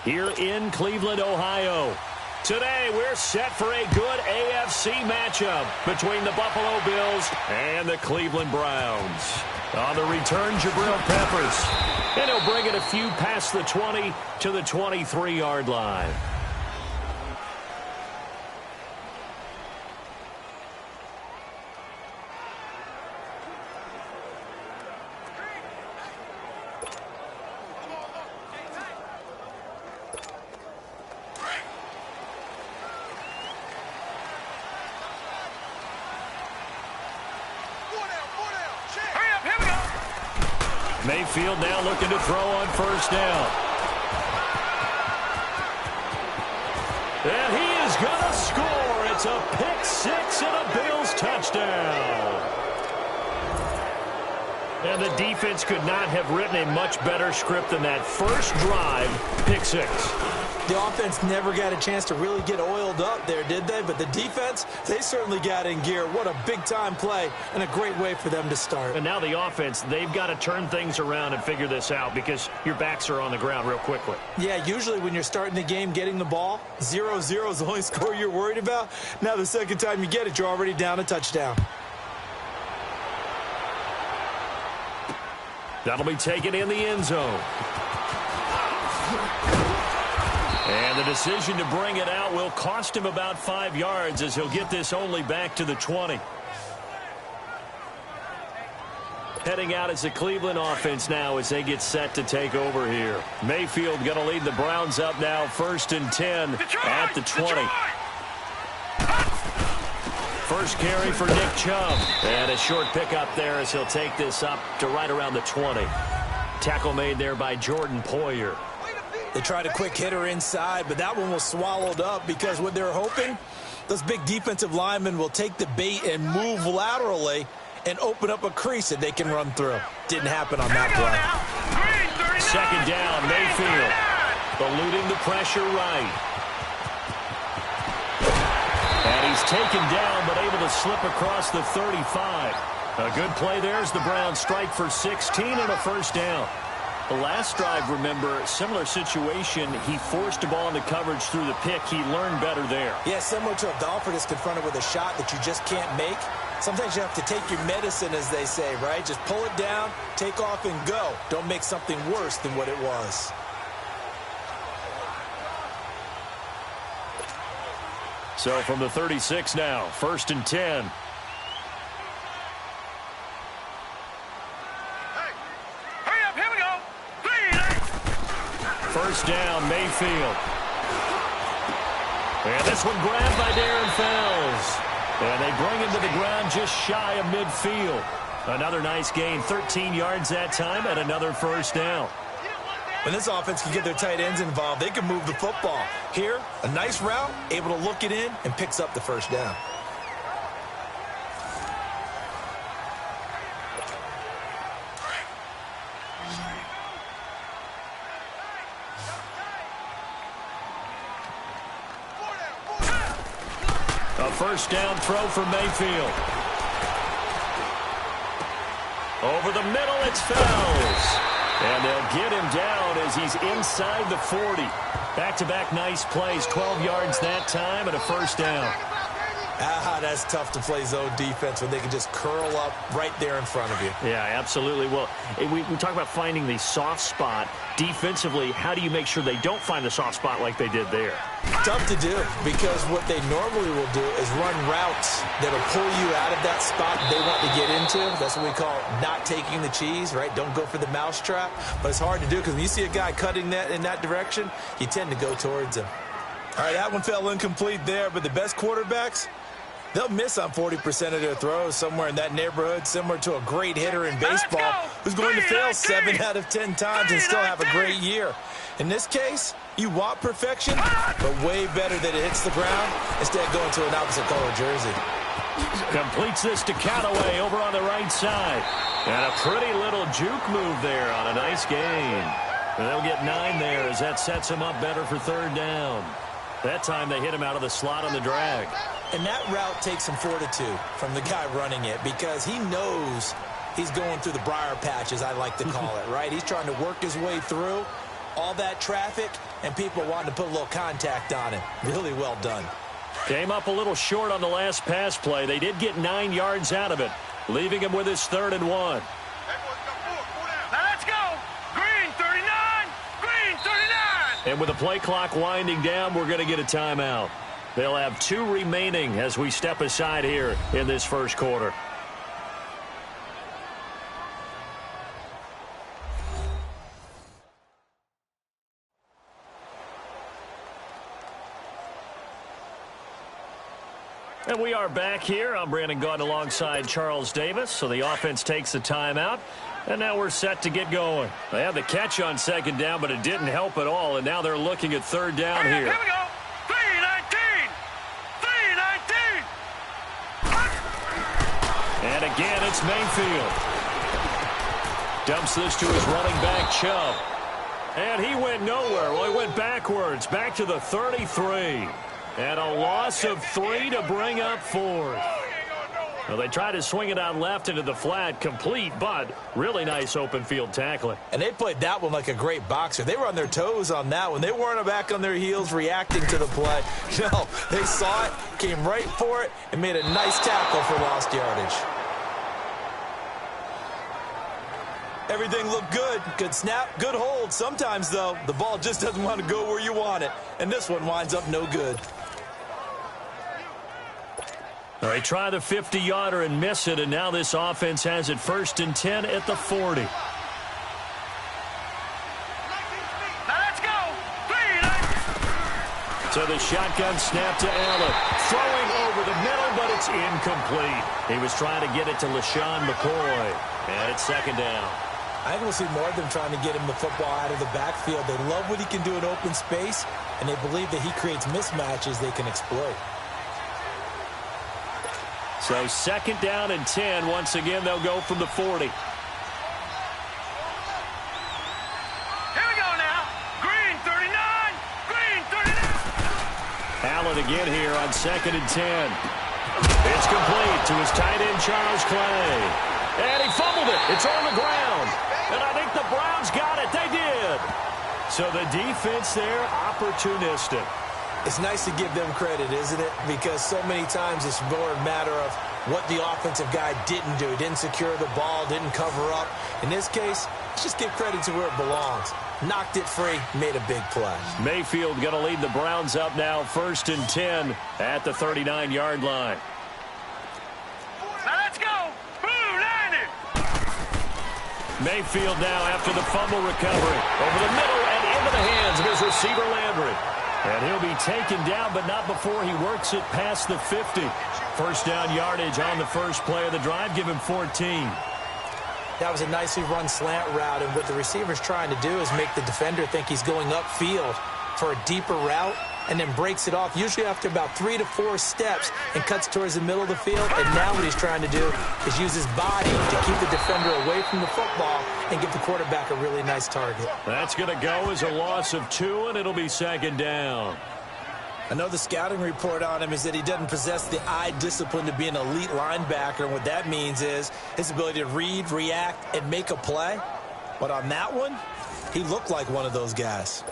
here in Cleveland, Ohio. Today, we're set for a good AFC matchup between the Buffalo Bills and the Cleveland Browns. On the return, Jabril Peppers. And he'll bring it a few past the 20 to the 23-yard line. Mayfield now looking to throw on first down. And he is going to score. It's a pick six and a Bills touchdown. And the defense could not have written a much better script than that. First drive, pick six. The offense never got a chance to really get oiled up there, did they? But the defense, they certainly got in gear. What a big-time play and a great way for them to start. And now the offense, they've got to turn things around and figure this out because your backs are on the ground real quickly. Yeah, usually when you're starting the game getting the ball, 0-0 is the only score you're worried about. Now the second time you get it, you're already down a touchdown. That'll be taken in the end zone. And the decision to bring it out will cost him about 5 yards as he'll get this only back to the 20. Heading out as the Cleveland offense now as they get set to take over here. Mayfield going to lead the Browns up now, 1st and 10 at the 20. First carry for Nick Chubb. And a short pickup there as he'll take this up to right around the 20. Tackle made there by Jordan Poyer. They tried a quick hitter inside, but that one was swallowed up because what they're hoping, those big defensive linemen will take the bait and move laterally and open up a crease that they can run through. Didn't happen on that play. Second down, Mayfield. Eluding the pressure right. And he's taken down, but able to slip across the 35. A good play there as the Browns strike for 16 and a first down. The last drive, remember, similar situation. He forced a ball into coverage through the pick. He learned better there. Yeah, similar to a golfer that's confronted with a shot that you just can't make. Sometimes you have to take your medicine, as they say, right? Just pull it down, take off, and go. Don't make something worse than what it was. So from the 36 now, 1st and 10. First down, Mayfield. And this one grabbed by Darren Fells. And they bring him to the ground just shy of midfield. Another nice gain, 13 yards that time, and another first down. When this offense can get their tight ends involved, they can move the football. Here, a nice route, able to look it in, and picks up the first down. First down throw for Mayfield. Over the middle, it's Fells. And they'll get him down as he's inside the 40. Back-to-back nice plays, 12 yards that time and a first down. That's tough to play zone defense when they can just curl up right there in front of you. Yeah, absolutely. Well, we talk about finding the soft spot. Defensively, how do you make sure they don't find the soft spot like they did there? Tough to do because what they normally will do is run routes that will pull you out of that spot they want to get into. That's what we call not taking the cheese, right? Don't go for the mousetrap. But it's hard to do because when you see a guy cutting that in that direction, you tend to go towards him. All right, that one fell incomplete there, but the best quarterbacks, they'll miss on 40% of their throws, somewhere in that neighborhood, similar to a great hitter in baseball who's going to fail 7 out of 10 times and still have a great year. In this case, you want perfection, but way better that it hits the ground instead of going to an opposite color jersey. Completes this to Callaway over on the right side. And a pretty little juke move there on a nice gain. And they'll get 9 there as that sets him up better for third down. That time they hit him out of the slot on the drag. And that route takes some fortitude from the guy running it because he knows he's going through the briar patch, as I like to call it, right? He's trying to work his way through all that traffic, and people wanted to put a little contact on him. Really well done. Came up a little short on the last pass play. They did get 9 yards out of it, leaving him with his 3rd and 1. Now let's go. Green 39. Green 39. And with the play clock winding down, we're going to get a timeout. They'll have 2 remaining as we step aside here in this first quarter. And we are back here. I'm Brandon Gaudin alongside Charles Davis. So the offense takes the timeout. And now we're set to get going. They had the catch on 2nd down, but it didn't help at all. And now they're looking at 3rd down here. Here we go. 3-19. 3-19. And again, it's Mayfield. Dumps this to his running back, Chubb. And he went nowhere. Well, he went backwards, back to the 33. And a loss of 3 to bring up 4th. Well, they tried to swing it out left into the flat, complete, but really nice open field tackling. And they played that one like a great boxer. They were on their toes on that one. They weren't back on their heels reacting to the play. No, they saw it, came right for it, and made a nice tackle for lost yardage. Everything looked good. Good snap, good hold. Sometimes, though, the ball just doesn't want to go where you want it. And this one winds up no good. They try the 50-yarder and miss it, and now this offense has it 1st and 10 at the 40. Now let's go. 3-19. So the shotgun snap to Allen. Throwing over the middle, but it's incomplete. He was trying to get it to LaShawn McCoy. And it's 2nd down. I think we'll see more of them trying to get him the football out of the backfield. They love what he can do in open space, and they believe that he creates mismatches they can exploit. So 2nd down and 10. Once again, they'll go from the 40. Here we go now. Green 39. Green 39. Allen again here on 2nd and 10. It's complete to his tight end, Charles Clay. And he fumbled it. It's on the ground. And I think the Browns got it. They did. So the defense there, opportunistic. It's nice to give them credit, isn't it? Because so many times it's more a matter of what the offensive guy didn't do. Didn't secure the ball, didn't cover up. In this case, let's just give credit to where it belongs. Knocked it free, made a big play. Mayfield going to lead the Browns up now 1st and 10 at the 39-yard line. Now let's go. Blue 90. Mayfield now after the fumble recovery. Over the middle and into the hands of his receiver Landry. And he'll be taken down, but not before he works it past the 50. 1st down yardage on the first play of the drive. Give him 14. That was a nicely run slant route, and what the receiver's trying to do is make the defender think he's going upfield for a deeper route, and then breaks it off, usually after about 3 to 4 steps, and cuts towards the middle of the field. And now what he's trying to do is use his body to keep the defender away from the football and give the quarterback a really nice target. That's going to go as a loss of 2, and it'll be 2nd down. I know the scouting report on him is that he doesn't possess the eye discipline to be an elite linebacker, and what that means is his ability to read, react, and make a play. But on that one, he looked like one of those guys.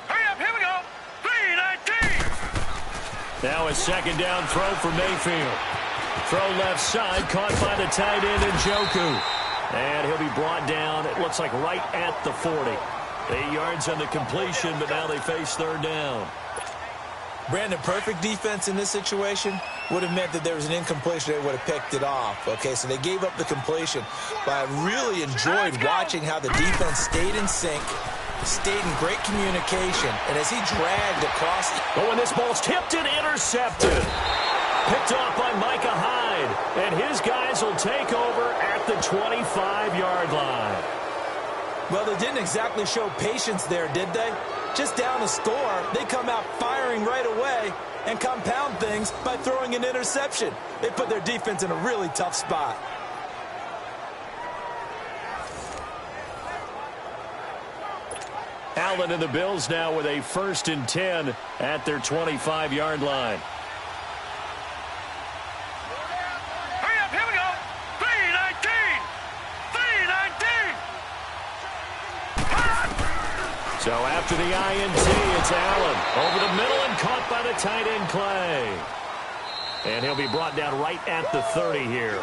Hurry up. Here we go. 3-19. Now a 2nd down throw for Mayfield. Throw left side, caught by the tight end Njoku. And he'll be brought down, it looks like right at the 40. 8 yards on the completion, but now they face 3rd down. Brandon, perfect defense in this situation would have meant that there was an incompletion. They would have picked it off. Okay, so they gave up the completion. But I really enjoyed watching how the defense stayed in sync, stayed in great communication, and as he dragged across. But when this ball's tipped and intercepted. Picked off by Micah Hyde. And his guys will take over at the 25-yard line. Well, they didn't exactly show patience there, did they? Just down the score, they come out firing right away and compound things by throwing an interception. They put their defense in a really tough spot. Allen and the Bills now with a 1st and 10 at their 25-yard line. So after the INT, it's Allen. Over the middle and caught by the tight end, Clay. And he'll be brought down right at the 30 here.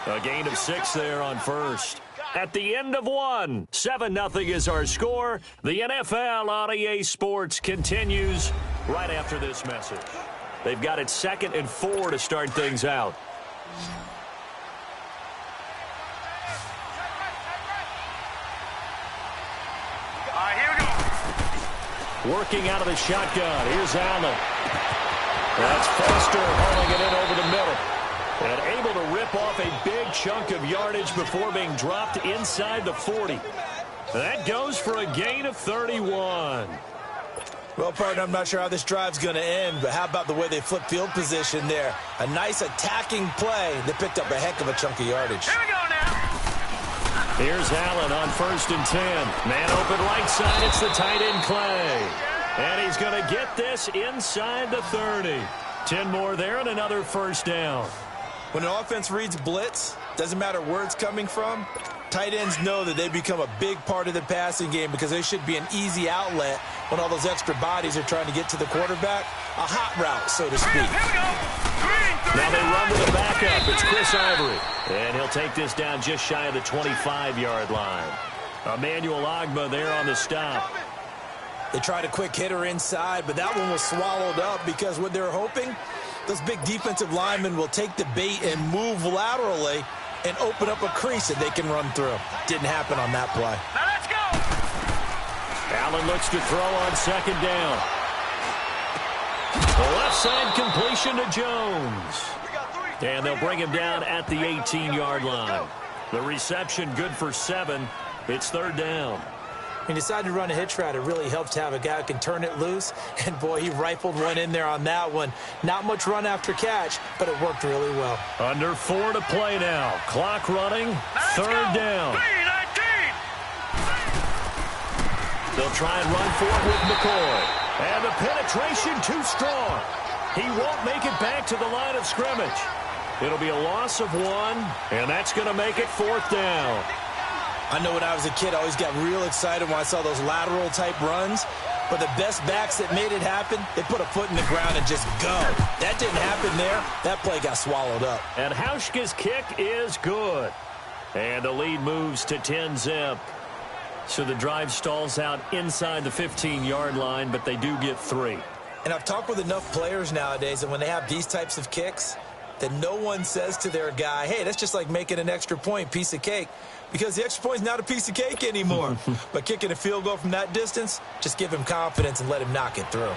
A gain of 6 there on first. At the end of one, 7-0 is our score. The NFL on EA Sports continues right after this message. They've got it 2nd and 4 to start things out. All right, here we go. Working out of the shotgun. Here's Allen. That's Foster hauling it in over the middle. And able to rip off a big chunk of yardage before being dropped inside the 40. That goes for a gain of 31. Well, partner, I'm not sure how this drive's going to end, but how about the way they flip field position there? A nice attacking play that picked up a heck of a chunk of yardage. Here we go now. Here's Allen on 1st and 10. Man open right side. It's the tight end, Clay. And he's going to get this inside the 30. 10 more there and another first down. When an offense reads blitz, doesn't matter where it's coming from, tight ends know that they become a big part of the passing game because they should be an easy outlet when all those extra bodies are trying to get to the quarterback. A hot route, so to speak. Here we go. Now they run with the backup. It's Chris Ivory. And he'll take this down just shy of the 25-yard line. Emmanuel Ogbah there on the stop. They tried a quick hitter inside, but that one was swallowed up because what they're hoping, those big defensive linemen will take the bait and move laterally and open up a crease that they can run through. Didn't happen on that play. Now let's go. Allen looks to throw on 2nd down. The left side completion to Jones. And they'll bring him down at the 18-yard line. The reception good for 7. It's 3rd down. He decided to run a hitch route. It really helps to have a guy who can turn it loose. And, boy, he rifled one in there on that one. Not much run after catch, but it worked really well. Under 4 to play now. Clock running. 3rd down. 3-19. They'll try and run for it with McCoy. And the penetration too strong. He won't make it back to the line of scrimmage. It'll be a loss of 1, and that's going to make it 4th down. I know when I was a kid, I always got real excited when I saw those lateral-type runs. But the best backs that made it happen, they put a foot in the ground and just go. That didn't happen there. That play got swallowed up. And Hauschka's kick is good. And the lead moves to 10-zip. So the drive stalls out inside the 15-yard line, but they do get 3. And I've talked with enough players nowadays that when they have these types of kicks, that no one says to their guy, hey, that's just like making an extra point, piece of cake. Because the extra point is not a piece of cake anymore. But kicking a field goal from that distance, just give him confidence and let him knock it through.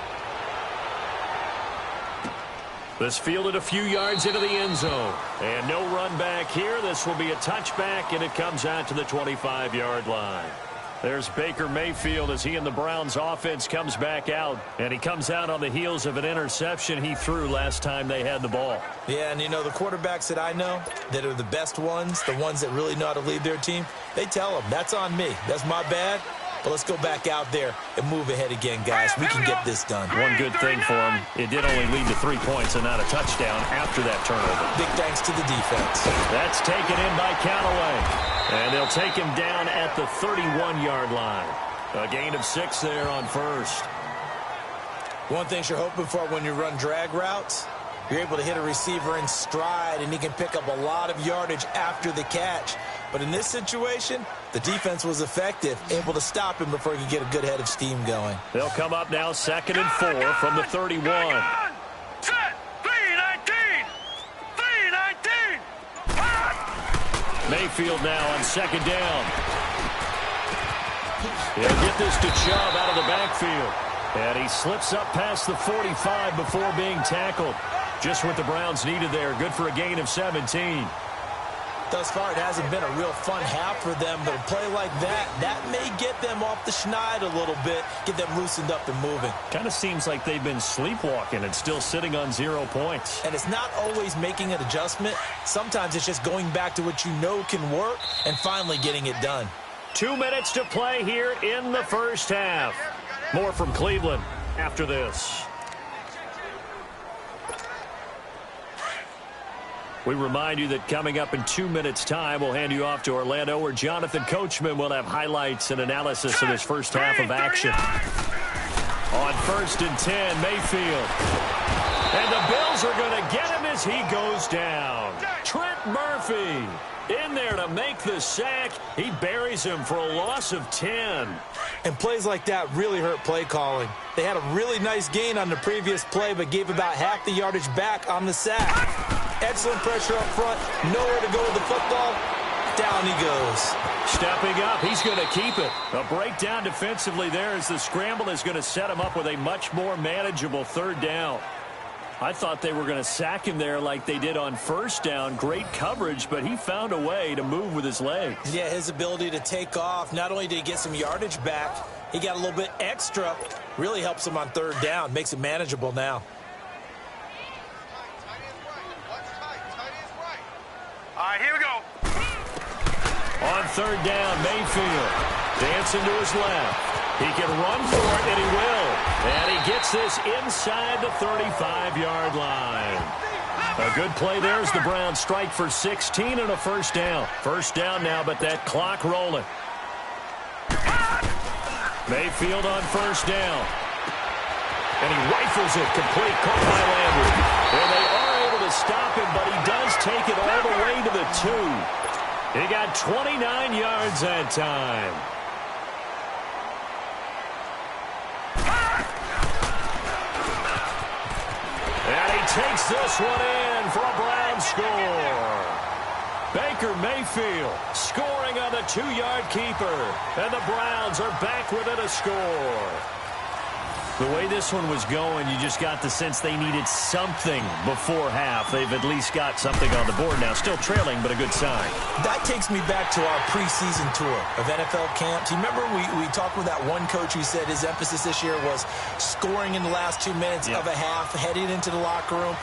This fielded a few yards into the end zone. And no run back here. This will be a touchback, and it comes out to the 25-yard line. There's Baker Mayfield as he and the Browns offense comes back out. And he comes out on the heels of an interception he threw last time they had the ball. Yeah, and you know, the quarterbacks that I know that are the best ones, the ones that really know how to lead their team, they tell them, that's on me. That's my bad. But let's go back out there and move ahead again, guys. We can get this done. One good thing for him, it did only lead to 3 points and not a touchdown after that turnover. Big thanks to the defense. That's taken in by Callaway. And they'll take him down at the 31-yard line. A gain of 6 there on first. One thing you're hoping for when you run drag routes, you're able to hit a receiver in stride, and he can pick up a lot of yardage after the catch. But in this situation, the defense was effective, able to stop him before he could get a good head of steam going. They'll come up now 2nd and 4 from the 31. Set. 3-19. 3-19. Mayfield now on 2nd down. He'll get this to Chubb out of the backfield. And he slips up past the 45 before being tackled. Just what the Browns needed there. Good for a gain of 17. Thus far, it hasn't been a real fun half for them, but a play like that may get them off the schneid a little bit, get them loosened up and moving. Kind of seems like they've been sleepwalking and still sitting on 0 points. And it's not always making an adjustment. Sometimes it's just going back to what you know can work and finally getting it done. 2 minutes to play here in the first half. More from Cleveland after this. We remind you that coming up in 2 minutes' time, we'll hand you off to Orlando, where Jonathan Coachman will have highlights and analysis of his first half of action. On 1st and 10, Mayfield. And the Bills are going to get him as he goes down. Trent Murphy in there to make the sack. He buries him for a loss of 10. And plays like that really hurt play calling. They had a really nice gain on the previous play, but gave about half the yardage back on the sack. Excellent pressure up front. Nowhere to go with the football. Down he goes. Stepping up, he's going to keep it. A breakdown defensively there as the scramble is going to set him up with a much more manageable 3rd down. I thought they were going to sack him there like they did on 1st down. Great coverage, but he found a way to move with his legs. Yeah, his ability to take off, not only did he get some yardage back, he got a little bit extra. Really helps him on 3rd down, makes it manageable now. All right, here we go. On 3rd down, Mayfield dancing to his left. He can run for it, and he will. And he gets this inside the 35-yard line. A good play there as the Browns strike for 16 and a 1st down. 1st down now, but that clock rolling. Mayfield on 1st down. And he rifles it complete, caught by Landry. And they are able to stop him, but he does take it all the way to the 2. He got 29 yards that time. And he takes this one in for a Brown score. Baker Mayfield scoring on the 2-yard keeper. And the Browns are back within a score. The way this one was going, you just got the sense they needed something before half. They've at least got something on the board now. Still trailing, but a good sign. That takes me back to our preseason tour of NFL camps. You remember we talked with that one coach who said his emphasis this year was scoring in the last 2 minutes of a half, heading into the locker room.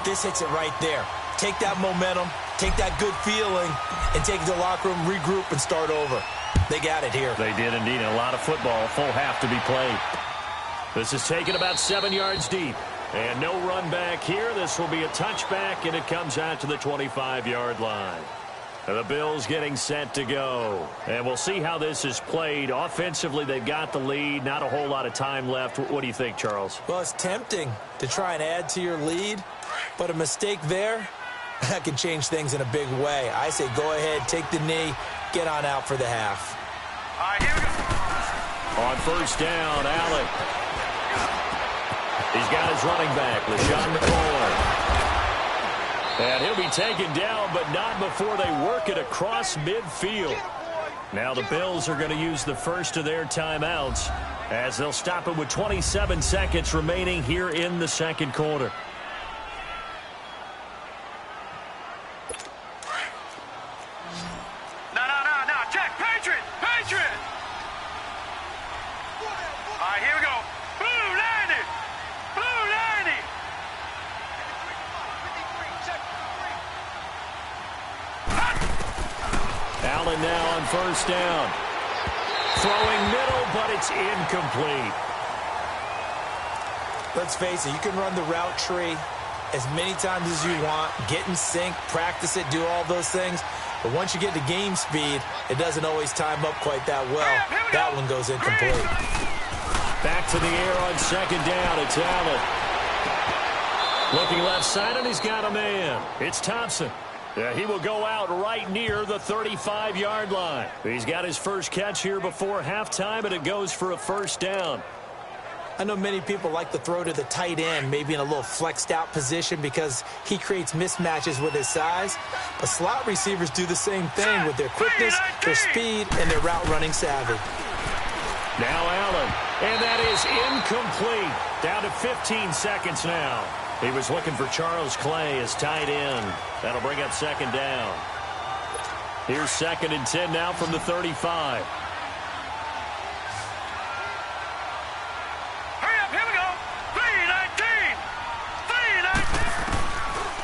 This hits it right there. Take that momentum, take that good feeling, and take it to the locker room, regroup, and start over. They got it here. They did indeed. A lot of football, full half to be played. This is taken about 7 yards deep. And no run back here. This will be a touchback, and it comes out to the 25-yard line. And the Bills getting set to go. And we'll see how this is played. Offensively, they've got the lead. Not a whole lot of time left. What do you think, Charles? Well, it's tempting to try and add to your lead, but a mistake there, that can change things in a big way. I say go ahead, take the knee, get on out for the half. All right, here we go. On 1st down, Allen. He's got his running back, LaShawn McCoy. And he'll be taken down, but not before they work it across midfield. Now the Bills are going to use the first of their timeouts as they'll stop it with 27 seconds remaining here in the 2nd quarter. No. Check. Patriot. All right, here we go. Blue 90. Allen now on 1st down. Throwing middle, but it's incomplete. Let's face it, you can run the route tree as many times as you want, get in sync, practice it, do all those things. But once you get to game speed, it doesn't always time up quite that well. That one goes incomplete. Back to the air on 2nd down. It's Allen. Looking left side, and he's got a man. It's Thompson. Yeah, he will go out right near the 35-yard line. He's got his first catch here before halftime, and it goes for a 1st down. I know many people like to throw to the tight end, maybe in a little flexed out position because he creates mismatches with his size. But slot receivers do the same thing with their quickness, their speed, and their route running savvy. Now Allen, and that is incomplete. Down to 15 seconds now. He was looking for Charles Clay as tight end. That'll bring up 2nd down. Here's 2nd and 10 now from the 35.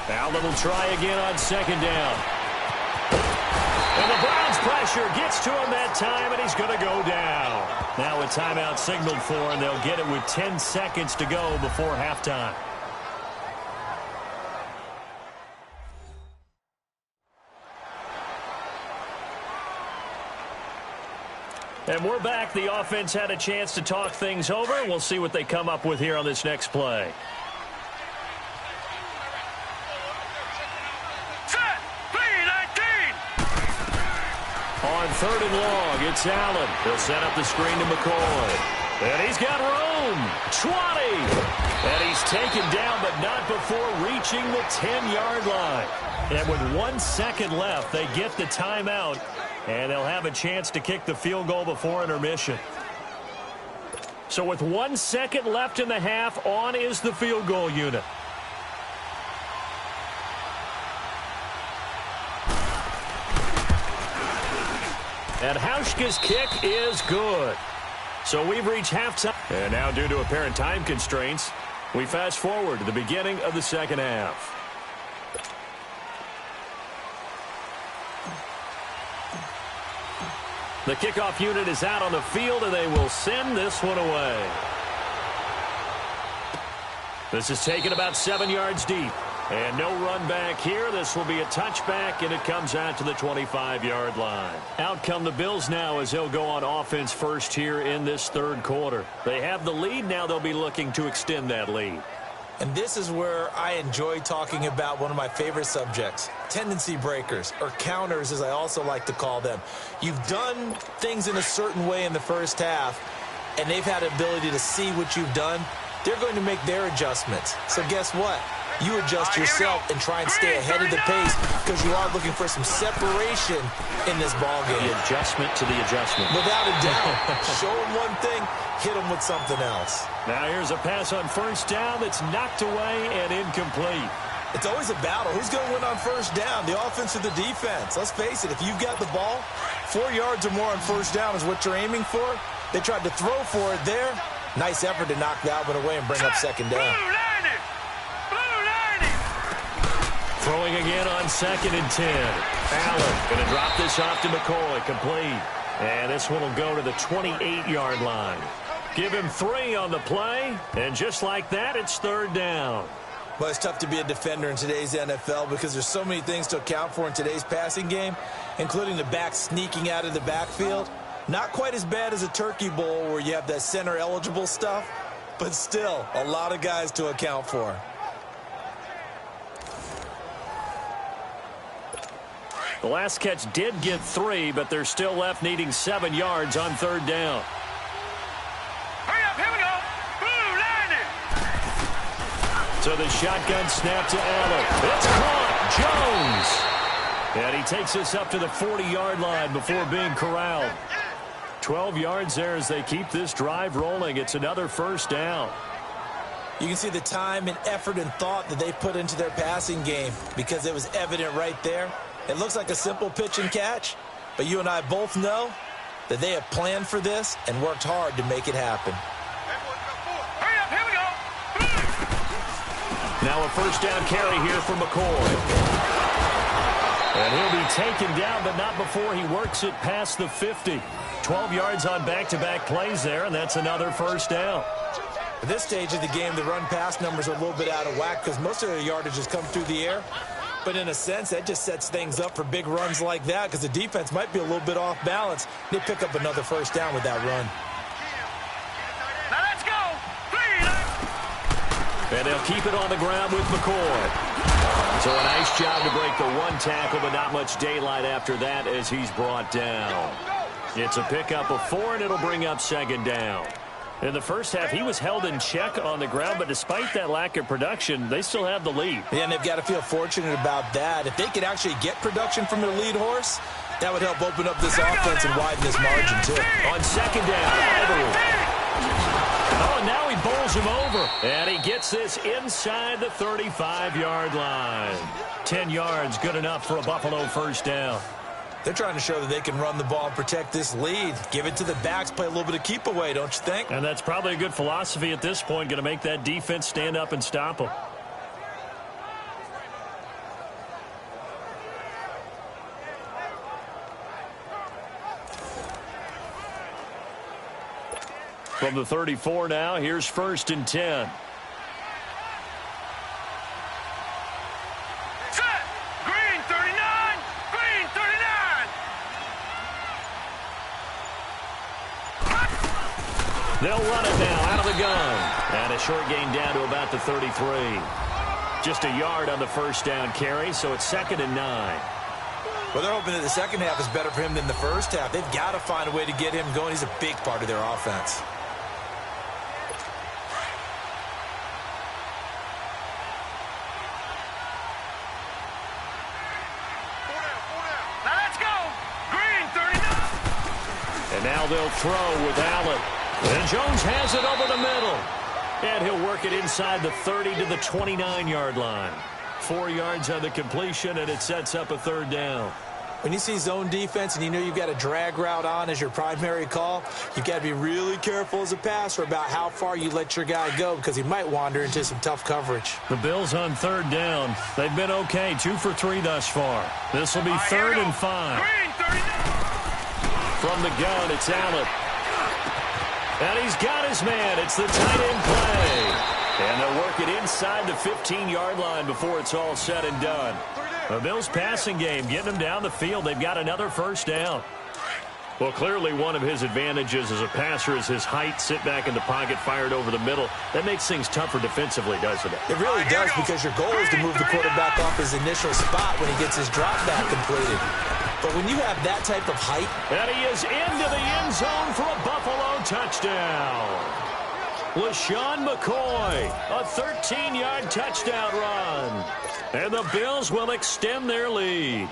Allen will try again on 2nd down. And the Browns pressure gets to him that time, and he's going to go down. Now a timeout signaled for, and they'll get it with 10 seconds to go before halftime. And we're back. The offense had a chance to talk things over. We'll see what they come up with here on this next play. Set. Play 19. On 3rd and long, it's Allen. He'll set up the screen to McCoy. And he's got room. 20. And he's taken down, but not before reaching the 10-yard line. And with 1 second left, they get the timeout. And they'll have a chance to kick the field goal before intermission. So with 1 second left in the half, on is the field goal unit. And Hauschka's kick is good. So we've reached halftime. And now, due to apparent time constraints, we fast forward to the beginning of the second half. The kickoff unit is out on the field, and they will send this one away. This is taken about 7 yards deep. And no run back here. This will be a touchback, and it comes out to the 25-yard line. Out come the Bills now as they'll go on offense first here in this third quarter. They have the lead. Now they'll be looking to extend that lead. And this is where I enjoy talking about one of my favorite subjects, tendency breakers, or counters as I also like to call them. You've done things in a certain way in the first half, and they've had the ability to see what you've done. They're going to make their adjustments. So guess what? You adjust yourself and try and stay ahead of the pace because you are looking for some separation in this ballgame. The adjustment to the adjustment. Without a doubt. Show them one thing, hit them with something else. Now here's a pass on first down that's knocked away and incomplete. It's always a battle. Who's going to win on first down, the offense or the defense? Let's face it, if you've got the ball, 4 yards or more on first down is what you're aiming for. They tried to throw for it there. Nice effort to knock that one away and bring up second down. Throwing again on 2nd and 10. Allen going to drop this off to McCoy. Complete. And this one will go to the 28-yard line. Give him 3 on the play. And just like that, it's 3rd down. Well, it's tough to be a defender in today's NFL because there's so many things to account for in today's passing game, including the back sneaking out of the backfield. Not quite as bad as a Turkey Bowl where you have that center-eligible stuff, but still a lot of guys to account for. The last catch did get 3, but they're still left needing 7 yards on 3rd down. Hurry up, here we go. Blue landing. So the shotgun snap to Allen. It's caught. Jones. And he takes us up to the 40-yard line before being corralled. 12 yards there as they keep this drive rolling. It's another 1st down. You can see the time and effort and thought that they put into their passing game because it was evident right there. It looks like a simple pitch and catch, but you and I both know that they have planned for this and worked hard to make it happen. Hurry up, here we go. Now a 1st down carry here for McCoy. And he'll be taken down, but not before he works it past the 50. 12 yards on back-to-back plays there, and that's another 1st down. At this stage of the game, the run-pass numbers are a little bit out of whack because most of their yardage has come through the air. But in a sense, that just sets things up for big runs like that because the defense might be a little bit off balance. They pick up another 1st down with that run. Now let's go. And they'll keep it on the ground with McCoy. So a nice job to break the 1 tackle, but not much daylight after that as he's brought down. It's a pickup of 4, and it'll bring up 2nd down. In the first half, he was held in check on the ground, but despite that lack of production, they still have the lead. Yeah, and they've got to feel fortunate about that. If they could actually get production from their lead horse, that would help open up this offense and widen this margin, too. On 2nd down, Ivory. Oh, and now he bowls him over. And he gets this inside the 35-yard line. 10 yards, good enough for a Buffalo 1st down. They're trying to show that they can run the ball and protect this lead. Give it to the backs, play a little bit of keep away, don't you think? And that's probably a good philosophy at this point, going to make that defense stand up and stop them. From the 34 now, here's 1st and 10. They'll run it now out of the gun. And a short gain down to about the 33. Just a yard on the first down carry, so it's 2nd and 9. Well, they're hoping that the second half is better for him than the first half. They've got to find a way to get him going. He's a big part of their offense. Let's go. Green, 39. And now they'll throw with Allen. And Jones has it over the middle. And he'll work it inside the 30 to the 29-yard line. 4 yards on the completion, and it sets up a 3rd down. When you see zone defense and you know you've got a drag route on as your primary call, you've got to be really careful as a passer about how far you let your guy go because he might wander into some tough coverage. The Bills on 3rd down. They've been okay, 2 for 3 thus far. This will be 3rd and 5. Green, 39. From the gun, it's Allen. And he's got his man. It's the tight end play. And they'll work it inside the 15-yard line before it's all said and done. The Bills' passing game, getting them down the field. They've got another 1st down. Well, clearly one of his advantages as a passer is his height. Sit back in the pocket, fired over the middle. That makes things tougher defensively, doesn't it? It really does because your goal is to move the quarterback off his initial spot when he gets his drop back completed. But when you have that type of height... And he is into the end zone for a Buffalo touchdown. LaShawn McCoy, a 13-yard touchdown run. And the Bills will extend their lead.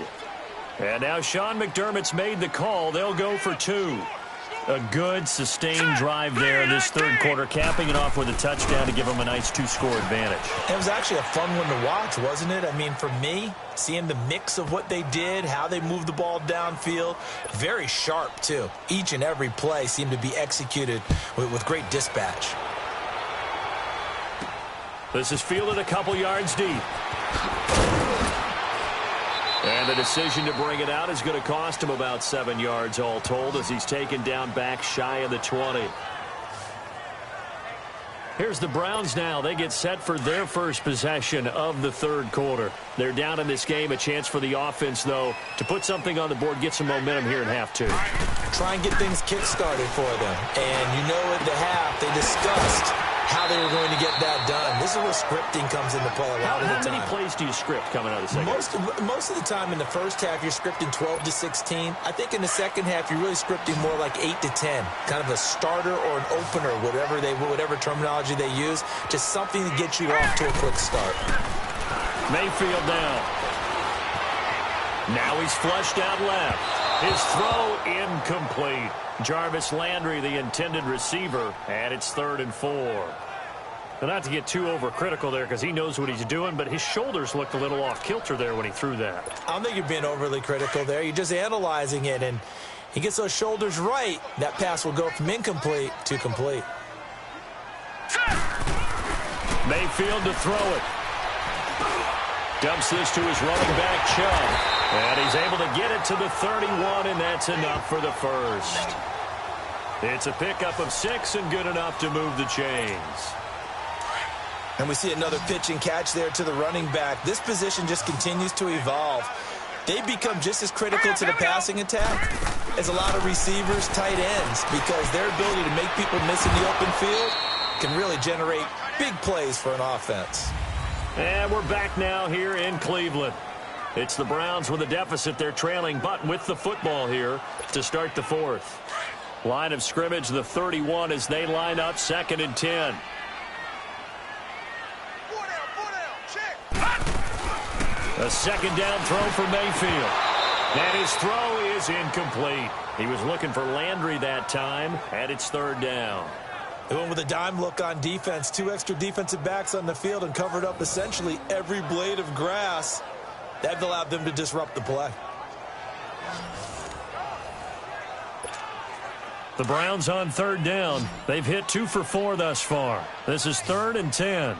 And now Sean McDermott's made the call. They'll go for 2. A good, sustained drive there in this 3rd quarter, capping it off with a touchdown to give them a nice 2-score advantage. It was actually a fun one to watch, wasn't it? I mean, for me, seeing the mix of what they did, how they moved the ball downfield, very sharp, too. Each and every play seemed to be executed with great dispatch. This is fielded a couple yards deep. And the decision to bring it out is going to cost him about 7 yards all told as he's taken down back shy of the 20. Here's the Browns now. They get set for their first possession of the 3rd quarter. They're down in this game. A chance for the offense, though, to put something on the board, get some momentum here in half 2. Try and get things kick-started for them. And you know at the half they discussed how they were going to get that done. This is where scripting comes into play a lot of the time. How many plays do you script coming out of the second? Most of the time in the first half, you're scripting 12 to 16. I think in the second half, you're really scripting more like 8 to 10. Kind of a starter or an opener, whatever terminology they use. Just something to get you off to a quick start. Mayfield down. Now he's flushed out left. His throw incomplete. Jarvis Landry, the intended receiver, and it's 3rd and 4. Now, not to get too overcritical there because he knows what he's doing, but his shoulders looked a little off kilter there when he threw that. I don't think you're being overly critical there. You're just analyzing it, and he gets those shoulders right. That pass will go from incomplete to complete. Mayfield to throw it. Dumps this to his running back, Chubb. And he's able to get it to the 31, and that's enough for the first. It's a pickup of 6 and good enough to move the chains. And we see another pitch and catch there to the running back. This position just continues to evolve. They become just as critical to the passing attack as a lot of receivers, tight ends, because their ability to make people miss in the open field can really generate big plays for an offense. And we're back now here in Cleveland. It's the Browns with a deficit. They're trailing, but with the football here to start the 4th. Line of scrimmage, the 31, as they line up 2nd and 10. A 2nd down throw for Mayfield. And his throw is incomplete. He was looking for Landry that time, and it's 3rd down. They went with a dime look on defense. 2 extra defensive backs on the field and covered up essentially every blade of grass. That allowed them to disrupt the play. The Browns on 3rd down. They've hit 2 for 4 thus far. This is 3rd and 10.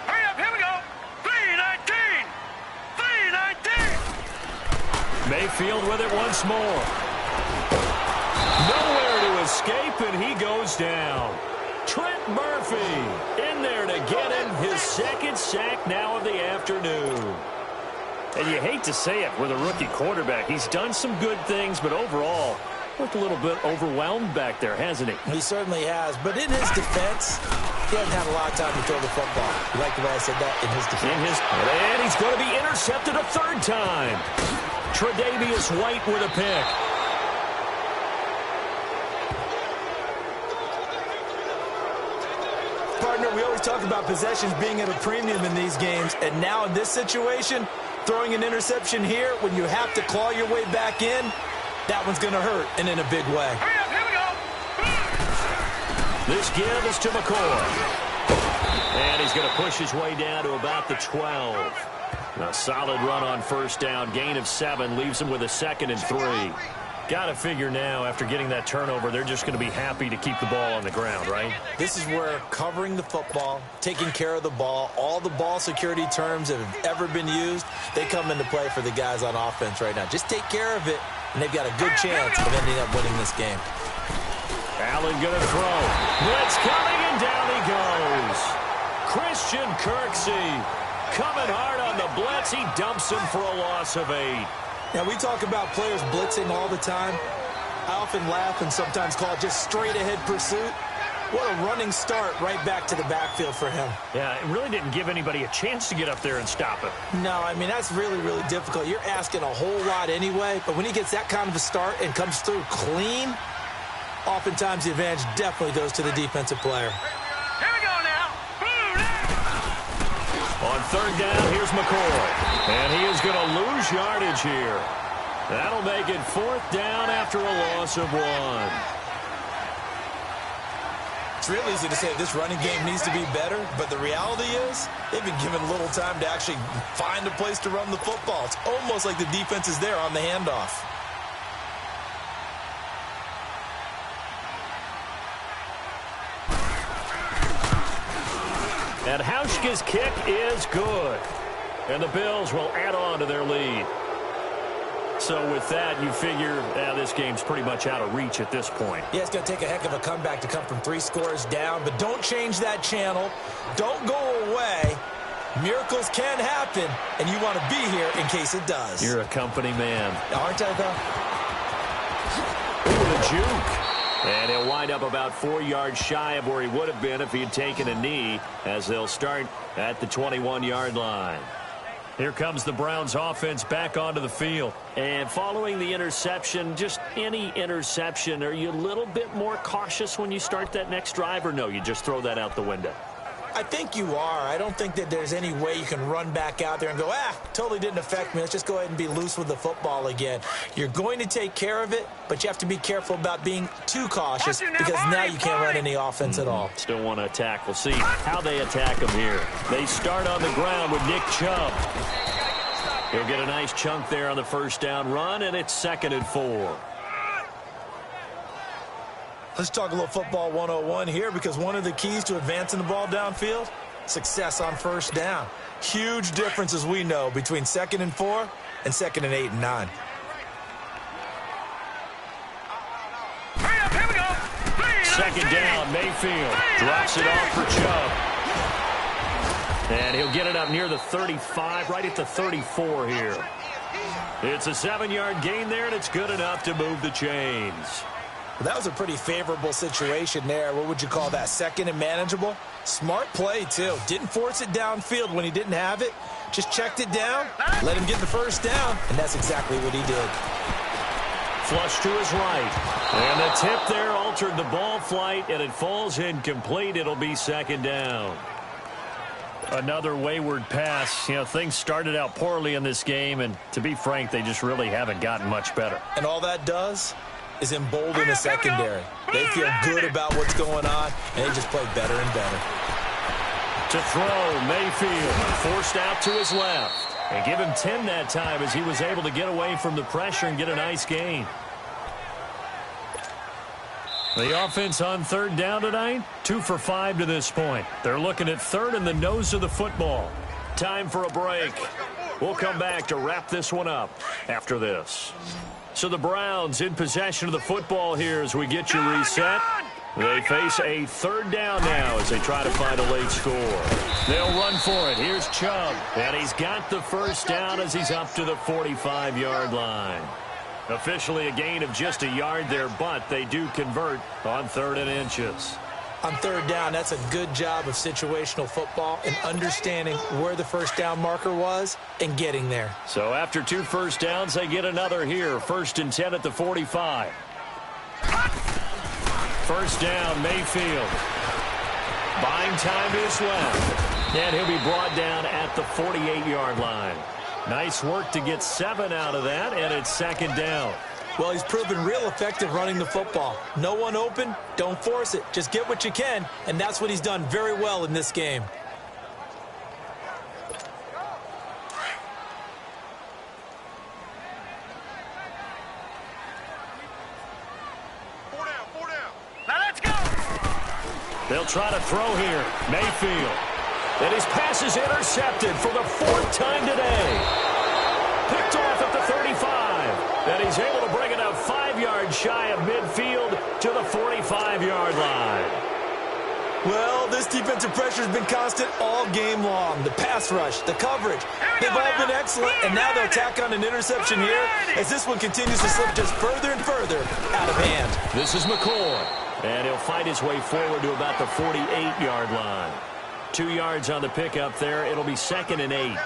Hurry up, here we go. 3-19. 3-19. Mayfield with it once more. Nowhere to escape, and he goes down. Trent Murphy in there to get him his 2nd sack now of the afternoon. And you hate to say it with a rookie quarterback. He's done some good things, but overall, Looked a little bit overwhelmed back there, hasn't he? He certainly has. But in his defense, he hasn't had a lot of time to throw the football. You like the way I said that? In his defense. And he's going to be intercepted a third time. Tre'Davious White with a pick. Partner, we always talk about possessions being at a premium in these games. And now in this situation, throwing an interception here when you have to claw your way back in, that one's going to hurt, and in a big way. Hurry up, here we go. This give is to McCoy. And he's going to push his way down to about the 12. A solid run on first down. Gain of 7 leaves him with a 2nd and 3. Got to figure now, after getting that turnover, they're just going to be happy to keep the ball on the ground, right? This is where covering the football, taking care of the ball, all the ball security terms that have ever been used, they come into play for the guys on offense right now. Just take care of it, and they've got a good chance of ending up winning this game. Allen going to throw. Blitz coming, and down he goes. Christian Kirksey coming hard on the blitz. He dumps him for a loss of 8. Now, we talk about players blitzing all the time. I often laugh and sometimes call it just straight-ahead pursuit. What a running start right back to the backfield for him. Yeah, it really didn't give anybody a chance to get up there and stop him. No, I mean, that's really, really difficult. You're asking a whole lot anyway, but when he gets that kind of a start and comes through clean, oftentimes the advantage definitely goes to the defensive player. Here we go now. On third down, here's McCoy. And he is going to lose yardage here. That'll make it 4th down after a loss of 1. It's real easy to say this running game needs to be better, but the reality is they've been given little time to actually find a place to run the football. It's almost like the defense is there on the handoff. And Hauschka's kick is good. And the Bills will add on to their lead. So with that, you figure this game's pretty much out of reach at this point. Yeah, it's going to take a heck of a comeback to come from 3 scores down, but don't change that channel. Don't go away. Miracles can happen, and you want to be here in case it does. You're a company man. Aren't I, though? Ooh, the juke. And he'll wind up about 4 yards shy of where he would have been if he had taken a knee, as they'll start at the 21-yard line. Here comes the Browns offense back onto the field. And following the interception, just any interception, are you a little bit more cautious when you start that next drive, or no, you just throw that out the window? I think you are. I don't think that there's any way you can run back out there and go, totally didn't affect me. Let's just go ahead and be loose with the football again. You're going to take care of it, but you have to be careful about being too cautious because now you can't run any offense at all. Still want to attack. We'll see how they attack him here. They start on the ground with Nick Chubb. He'll get a nice chunk there on the first down run, and it's 2nd and 4. Let's talk a little football 101 here, because one of the keys to advancing the ball downfield, success on first down. Huge difference, as we know, between 2nd and 4 and 2nd and 8 and 9. Hurry up, here we go. 2nd down, Mayfield drops it off for Chubb. And he'll get it up near the 35, right at the 34 here. It's a 7-yard gain there, and it's good enough to move the chains. Well, that was a pretty favorable situation there. What would you call that? 2nd and manageable? Smart play, too. Didn't force it downfield when he didn't have it. Just checked it down, let him get the first down, and that's exactly what he did. Flush to his right. And the tip there altered the ball flight, and it falls incomplete. It'll be 2nd down. Another wayward pass. You know, things started out poorly in this game, and to be frank, they just really haven't gotten much better. And all that does is embolden the secondary. They feel good about what's going on, and they just play better and better. To throw, Mayfield forced out to his left. And give him 10 that time as he was able to get away from the pressure and get a nice gain. The offense on 3rd down tonight, 2 for 5 to this point. They're looking at 3rd in the nose of the football. Time for a break. We'll come back to wrap this one up after this. So the Browns in possession of the football here as we get you reset. They face a 3rd down now as they try to find a late score. They'll run for it. Here's Chubb. And he's got the first down as he's up to the 45-yard line. Officially a gain of just a yard there, but they do convert on 3rd and inches. On 3rd down, that's a good job of situational football and understanding where the first down marker was and getting there. So after 2 first downs, they get another here. 1st and 10 at the 45. First down, Mayfield. Buying time to his left. And he'll be brought down at the 48-yard line. Nice work to get 7 out of that, and it's 2nd down. Well, he's proven real effective running the football. No one open, don't force it. Just get what you can, and that's what he's done very well in this game. Four down. Now let's go. They'll try to throw here. Mayfield. And his pass is intercepted for the 4th time today. Picked off at the 35. And he's able to bring it up 5 yards shy of midfield to the 45-yard line. Well, this defensive pressure has been constant all game long. The pass rush, the coverage, they've all been excellent, and now they'll tack on an interception here as this one continues to slip just further and further out of hand. This is McCoy, and he'll fight his way forward to about the 48-yard line. 2 yards on the pickup there. It'll be 2nd and 8.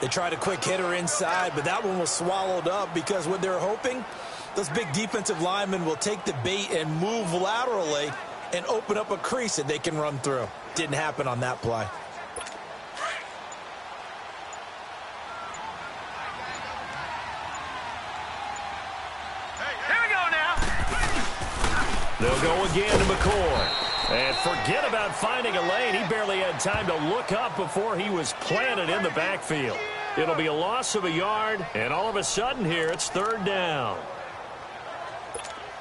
They tried a quick hitter inside, but that one was swallowed up because what they're hoping, those big defensive linemen will take the bait and move laterally and open up a crease that they can run through. Didn't happen on that play. Here we go now. They'll go again to McCoy. And forget about finding a lane. He barely had time to look up before he was planted in the backfield. It'll be a loss of a yard, and all of a sudden here, it's 3rd down.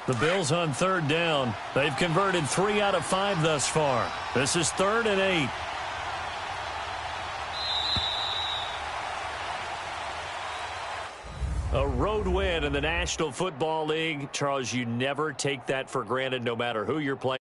The Bills on 3rd down. They've converted 3 out of 5 thus far. This is 3rd and 8. A road win in the National Football League. Charles, you never take that for granted no matter who you're playing.